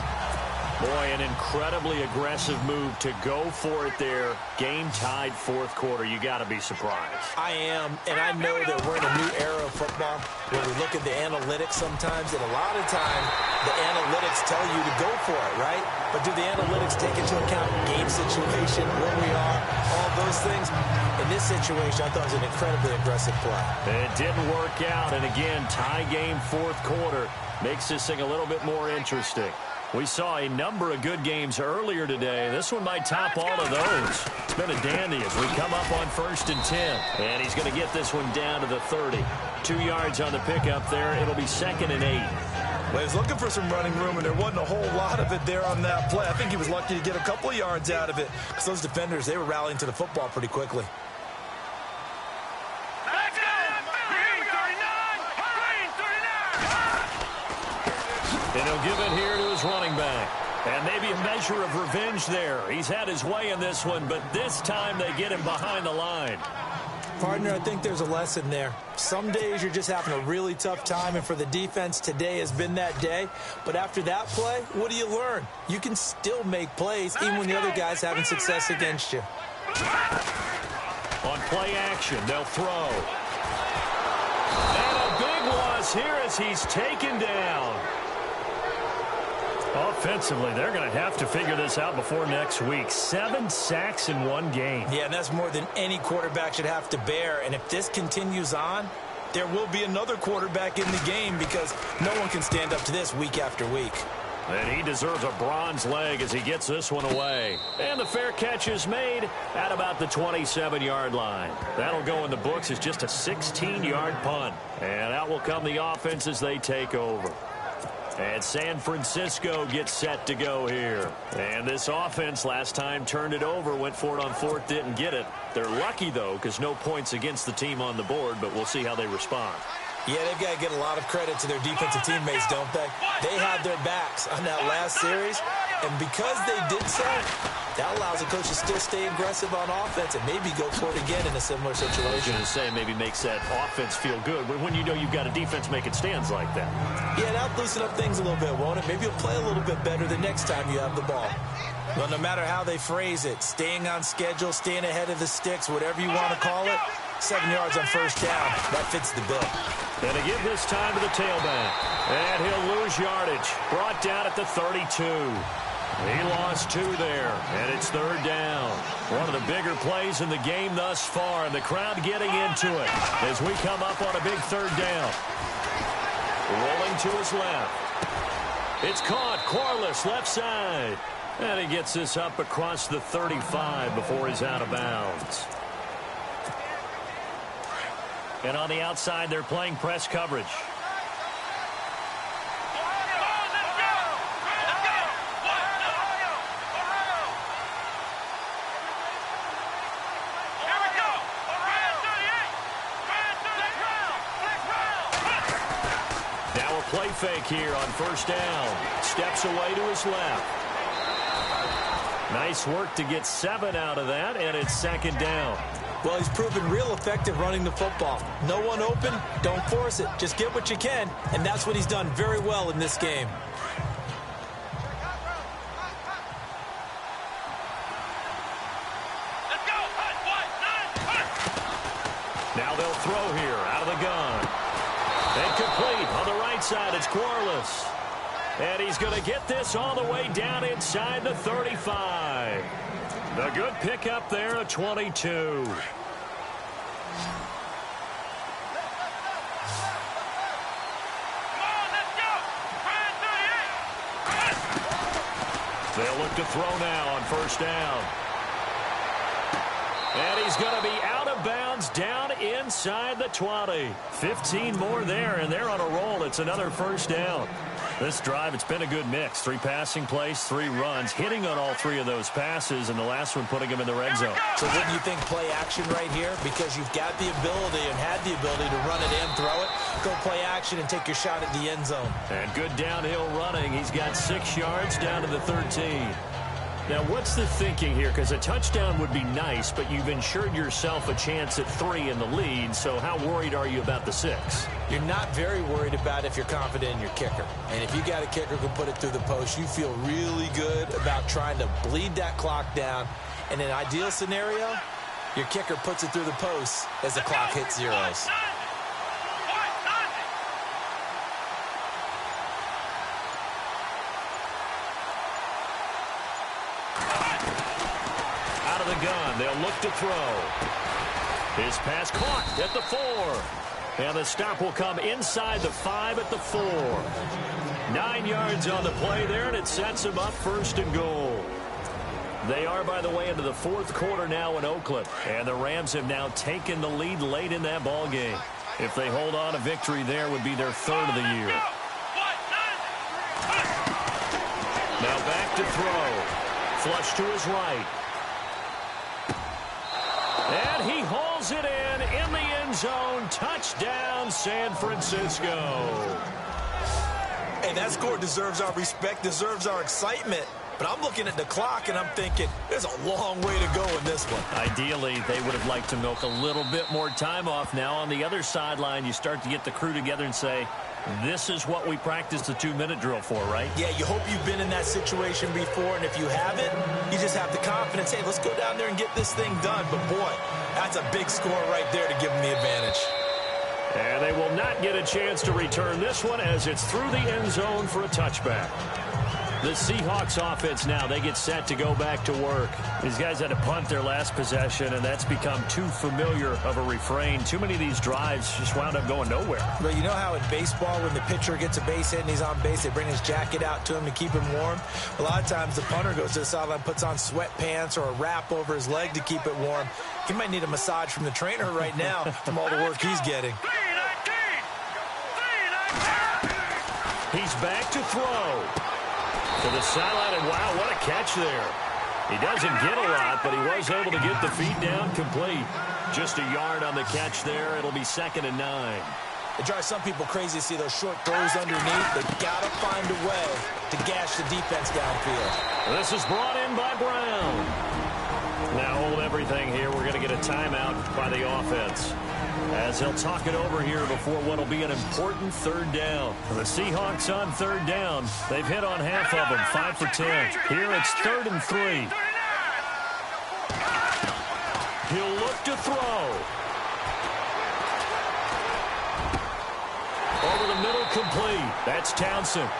Boy, an incredibly aggressive move to go for it there. Game tied fourth quarter. You got to be surprised. I am, and I know that we're in a new era of football where we look at the analytics sometimes, and a lot of time the analytics tell you to go for it, right? But do the analytics take into account game situation, where we are, all those things? In this situation, I thought it was an incredibly aggressive play. It didn't work out, and again, tie game fourth quarter makes this thing a little bit more interesting. We saw a number of good games earlier today. This one might top all of those. It's been a dandy as we come up on 1st and 10. And he's going to get this one down to the 30. 2 yards on the pickup there. It'll be 2nd and 8. Well, he was looking for some running room, and there wasn't a whole lot of it there on that play. I think he was lucky to get a couple of yards out of it because those defenders, they were rallying to the football pretty quickly. And he'll give it here to his running back. And maybe a measure of revenge there. He's had his way in this one, but this time they get him behind the line. Partner, I think there's a lesson there. Some days you're just having a really tough time, and for the defense, today has been that day. But after that play, what do you learn? You can still make plays even when the other guy's having success against you. On play action, they'll throw. And a big loss here as he's taken down. Offensively, they're going to have to figure this out before next week. 7 sacks in one game. Yeah, and that's more than any quarterback should have to bear. And if this continues on, there will be another quarterback in the game because no one can stand up to this week after week. And he deserves a bronze leg as he gets this one away. And the fair catch is made at about the 27-yard line. That'll go in the books as just a 16-yard punt. And out will come the offense as they take over. And San Francisco gets set to go here. And this offense last time turned it over, went for it on fourth, didn't get it. They're lucky, though, because no points against the team on the board, but we'll see how they respond. Yeah, they've got to get a lot of credit to their defensive teammates, don't they? They had their backs on that last series, and because they did so, that allows the coach to still stay aggressive on offense and maybe go for it again in a similar situation. I was going to say maybe makes that offense feel good when you know you've got a defense making stands like that. Yeah, that'll loosen up things a little bit, won't it? Maybe you'll play a little bit better the next time you have the ball. Well, no matter how they phrase it, staying on schedule, staying ahead of the sticks, whatever you want to call it, 7 yards on first down, that fits the bill. Going to give this time to the tailback. And he'll lose yardage. Brought down at the 32. He lost 2 there, and it's third down. One of the bigger plays in the game thus far, and the crowd getting into it as we come up on a big third down. Rolling to his left. It's caught. Corliss, left side. And he gets this up across the 35 before he's out of bounds. And on the outside, they're playing press coverage. Now a play fake here on first down. Steps away to his left. Nice work to get 7 out of that, and it's second down. Well, he's proven real effective running the football. No one open, don't force it. Just get what you can, and that's what he's done very well in this game. Now they'll throw here out of the gun. And complete on the right side. It's Corliss. And he's going to get this all the way down inside the 35. The good pickup there at 22. They'll look to throw now on first down. And he's going to be out of bounds down inside the 20. 15 more there, and they're on a roll. It's another first down. This drive, it's been a good mix. 3 passing plays, 3 runs, hitting on all 3 of those passes, and the last one putting him in the red zone. So wouldn't you think play action right here? Because you've got the ability and had the ability to run it and throw it. Go play action and take your shot at the end zone. And good downhill running. He's got 6 yards down to the 13. Now, what's the thinking here? Because a touchdown would be nice, but you've ensured yourself a chance at 3 in the lead, so how worried are you about the 6? You're not very worried about if you're confident in your kicker. And if you got a kicker who can put it through the post, you feel really good about trying to bleed that clock down. In an ideal scenario, your kicker puts it through the post as the clock hits zeros. Out of the gun, they'll look to throw. His pass caught at the 4. And the stop will come inside the 5 at the 4. 9 yards on the play there, and it sets him up first and goal. They are, by the way, into the 4th quarter now in Oakland. And the Rams have now taken the lead late in that ball game. If they hold on, a victory there would be their 3rd of the year. Now back to throw. Flush to his right. And he hauls it in the end zone. Touchdown, San Francisco. Hey, that score deserves our respect, deserves our excitement. But I'm looking at the clock, and I'm thinking there's a long way to go in this one. Ideally, they would have liked to milk a little bit more time off. Now on the other sideline, you start to get the crew together and say, this is what we practiced the 2-minute drill for, right? Yeah, you hope you've been in that situation before, and if you haven't, you just have the confidence, hey, let's go down there and get this thing done. But, boy, that's a big score right there to give them the advantage. And they will not get a chance to return this one as it's through the end zone for a touchback. The Seahawks offense now, they get set to go back to work. These guys had to punt their last possession, and that's become too familiar of a refrain. Too many of these drives just wound up going nowhere. But you know how in baseball, when the pitcher gets a base hit and he's on base, they bring his jacket out to him to keep him warm? A lot of times the punter goes to the sideline, puts on sweatpants or a wrap over his leg to keep it warm. He might need a massage from the trainer right now from all the work he's getting. He's back to throw. To the sideline, and wow, what a catch there. He doesn't get a lot, but he was able to get the feet down complete. Just a yard on the catch there. It'll be 2nd and 9. It drives some people crazy to see those short throws underneath. They've got to find a way to gash the defense downfield. This is brought in by Brown. Now hold everything here. We're going to get a timeout by the offense, as they'll talk it over here before what will be an important 3rd down. The Seahawks on 3rd down. They've hit on half of them, 5 for 10. Here it's 3rd and 3. He'll look to throw. Over the middle, complete. That's Townsend.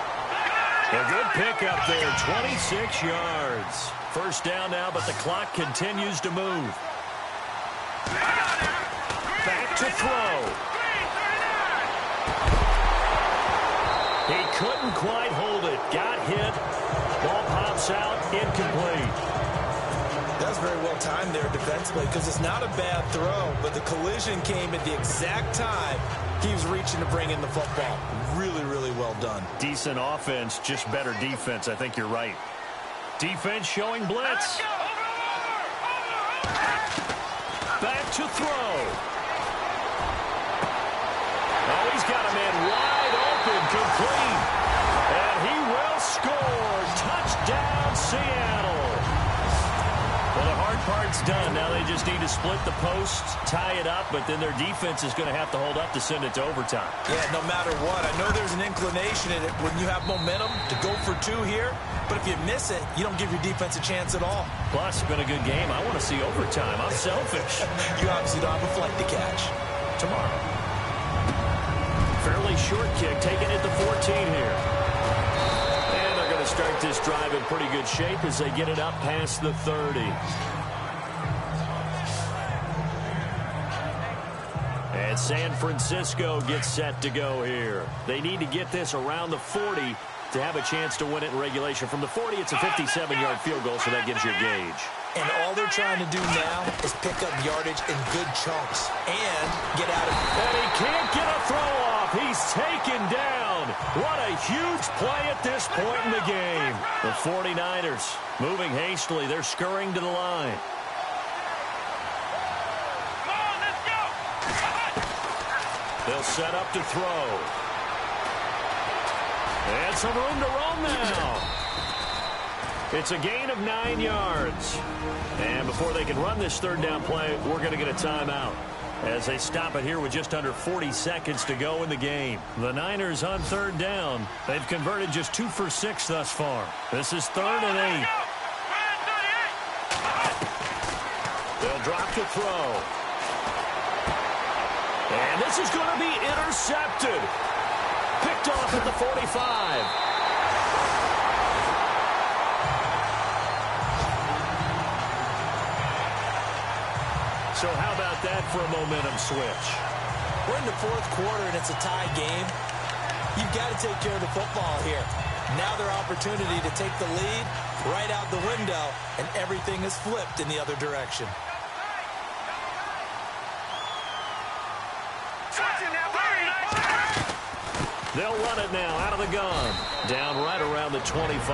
A good pickup there, 26 yards. 1st down now, but the clock continues to move. Back to throw. He couldn't quite hold it. Got hit. Ball pops out. Incomplete. That was very well timed there defensively, because it's not a bad throw, but the collision came at the exact time he was reaching to bring in the football. Really, really well done. Decent offense, just better defense. I think you're right. Defense showing blitz. Back to throw. Oh, he's got a man wide open, complete. And he will score. Touchdown, Seattle. Well, the hard part's done. Now they just need to split the post, tie it up, but then their defense is going to have to hold up to send it to overtime. Yeah, no matter what. I know there's an inclination in it when you have momentum to go for 2 here, but if you miss it, you don't give your defense a chance at all. Plus, it's been a good game. I want to see overtime. I'm selfish. You obviously don't have a flight to catch. Tomorrow. Fairly short kick, taking it to 14 here. And they're going to start this drive in pretty good shape as they get it up past the 30. And San Francisco gets set to go here. They need to get this around the 40 to have a chance to win it in regulation. From the 40, it's a 57-yard field goal, so that gives you a gauge. And all they're trying to do now is pick up yardage in good chunks and get out of it. And he can't get a throw off. He's taken down. What a huge play at this point in the game. The 49ers moving hastily. They're scurrying to the line. They'll set up to throw. And some room to roam now. It's a gain of 9 yards. And before they can run this 3rd down play, we're going to get a timeout as they stop it here with just under 40 seconds to go in the game. The Niners on 3rd down. They've converted just 2 for 6 thus far. This is 3rd and 8. They'll drop to throw. And this is going to be intercepted. Picked off at the 45. So how about that for a momentum switch? We're in the 4th quarter, and it's a tie game. You've got to take care of the football here. Now their opportunity to take the lead right out the window, and everything is flipped in the other direction. They'll run it now out of the gun. Down right around the 25.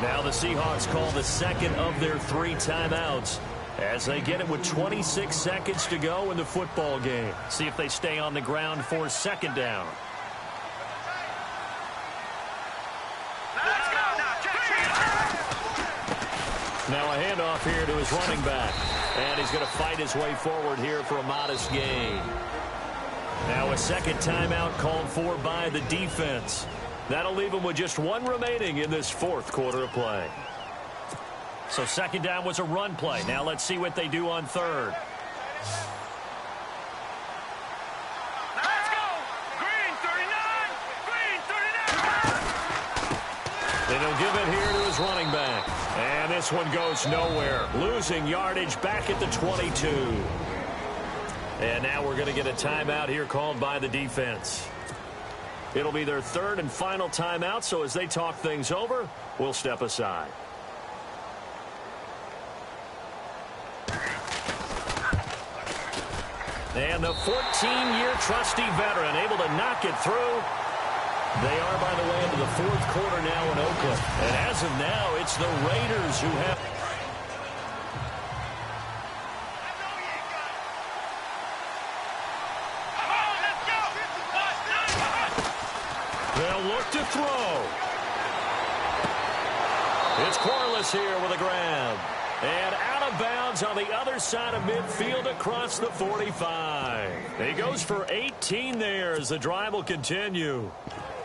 Now the Seahawks call the 2nd of their 3 timeouts as they get it with 26 seconds to go in the football game. See if they stay on the ground for 2nd down. Now a handoff here to his running back. And he's going to fight his way forward here for a modest gain. Now a 2nd timeout called for by the defense. That'll leave him with just 1 remaining in this 4th quarter of play. So 2nd down was a run play. Now let's see what they do on 3rd. Let's go! Green 39! Green 39! And he'll give it here to his running back. And this one goes nowhere. Losing yardage back at the 22. And now we're going to get a timeout here called by the defense. It'll be their third and final timeout, so as they talk things over, we'll step aside. And the 14-year trusty veteran able to knock it through. They are, by the way, into the fourth quarter now in Oakland. And as of now, it's the Raiders who have... They'll look to throw. It's Corliss here with a grab. And out of bounds on the other side of midfield across the 45. He goes for 18 there as the drive will continue.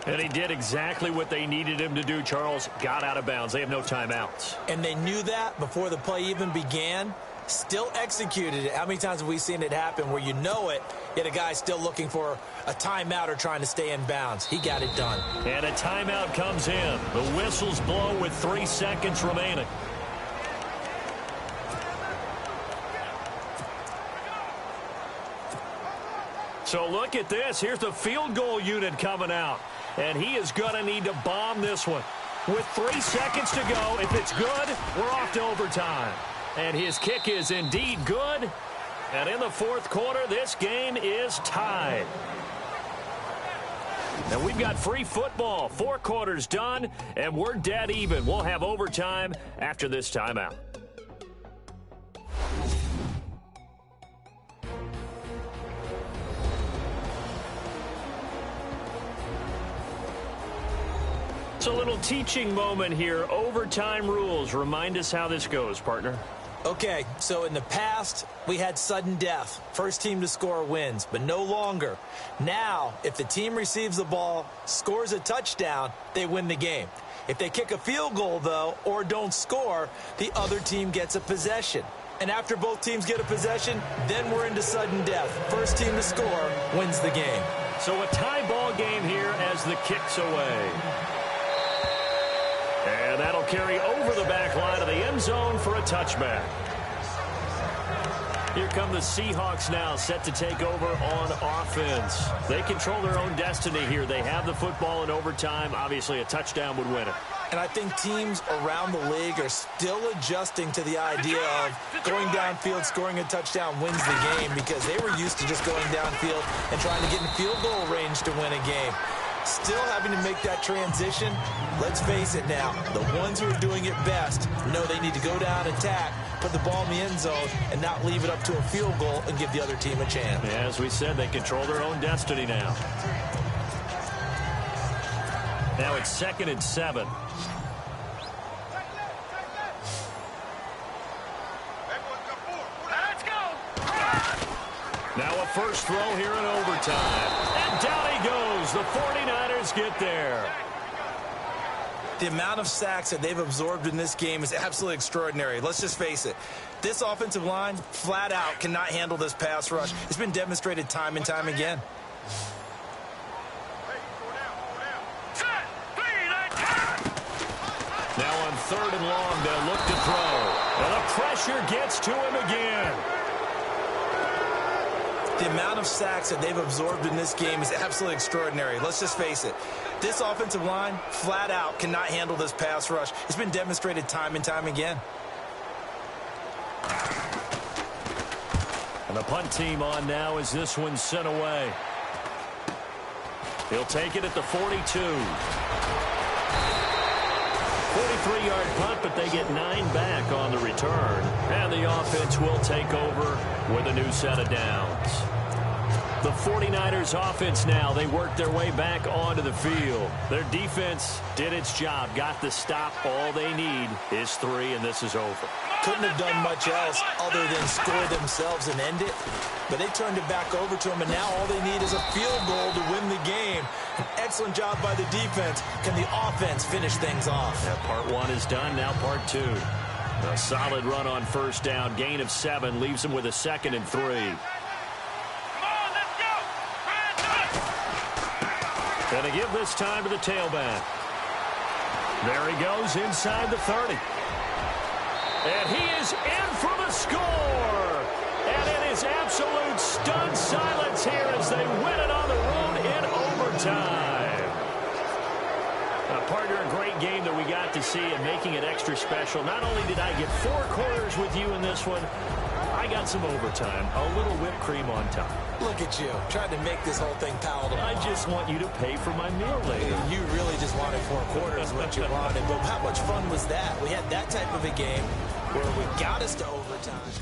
And he did exactly what they needed him to do, Charles. Got out of bounds. They have no timeouts. And they knew that before the play even began. Still executed it. How many times have we seen it happen where you know it, yet a guy still looking for a timeout or trying to stay in bounds? He got it done. And a timeout comes in. The whistles blow with 3 seconds remaining. So look at this. Here's the field goal unit coming out. And he is going to need to bomb this one. With 3 seconds to go, if it's good, we're off to overtime. And his kick is indeed good. And in the fourth quarter, this game is tied. And we've got free football. 4 quarters done, and we're dead even. We'll have overtime after this timeout. It's a little teaching moment here. Overtime rules. Remind us how this goes, partner. Okay, so in the past, we had sudden death. First team to score wins, but no longer. Now, if the team receives the ball, scores a touchdown, they win the game. If they kick a field goal, though, or don't score, the other team gets a possession. And after both teams get a possession, then we're into sudden death. First team to score wins the game. So a tie ball game here as the kick's away. And that'll carry over the back line of the end zone for a touchback. Here come the Seahawks now, set to take over on offense. They control their own destiny here. They have the football in overtime. Obviously, a touchdown would win it. And I think teams around the league are still adjusting to the idea of going downfield, scoring a touchdown wins the game, because they were used to just going downfield and trying to get in field goal range to win a game. Still having to make that transition. Let's face it now, the ones who are doing it best know they need to go down, attack, put the ball in the end zone, and not leave it up to a field goal and give the other team a chance. Yeah, as we said, they control their own destiny now. Now it's 2nd and 7. Let's go. Now a first throw here in overtime. And down he goes. The 49ers get there. The amount of sacks that they've absorbed in this game is absolutely extraordinary. Let's just face it. This offensive line, flat out, cannot handle this pass rush. It's been demonstrated time and time again. Now on 3rd and long, they'll look to throw. And the pressure gets to him again. The amount of sacks that they've absorbed in this game is absolutely extraordinary. Let's just face it. This offensive line, flat out, cannot handle this pass rush. It's been demonstrated time and time again. And the punt team on now as this one's sent away. He'll take it at the 42. 43-yard punt, but they get 9 back on the return. And the offense will take over with a new set of downs. The 49ers offense now, they work their way back onto the field. Their defense did its job, got the stop. All they need is 3, and this is over. Couldn't have done much else other than score themselves and end it. But they turned it back over to them, and now all they need is a field goal to win the game. An excellent job by the defense. Can the offense finish things off? Yeah, part 1 is done, now part 2. A solid run on first down. Gain of 7 leaves them with a 2nd and 3. And to give this time to the tailback. There he goes inside the 30. And he is in for the score. And it is absolute stunned silence here as they win it on the road in overtime. Partner, a great game that we got to see and making it extra special. Not only did I get 4 quarters with you in this one, I got some overtime, a little whipped cream on top. Look at you, trying to make this whole thing palatable. I just want you to pay for my meal later. You really just wanted 4 quarters, what you wanted. But how much fun was that? We had that type of a game where we got us to overtime.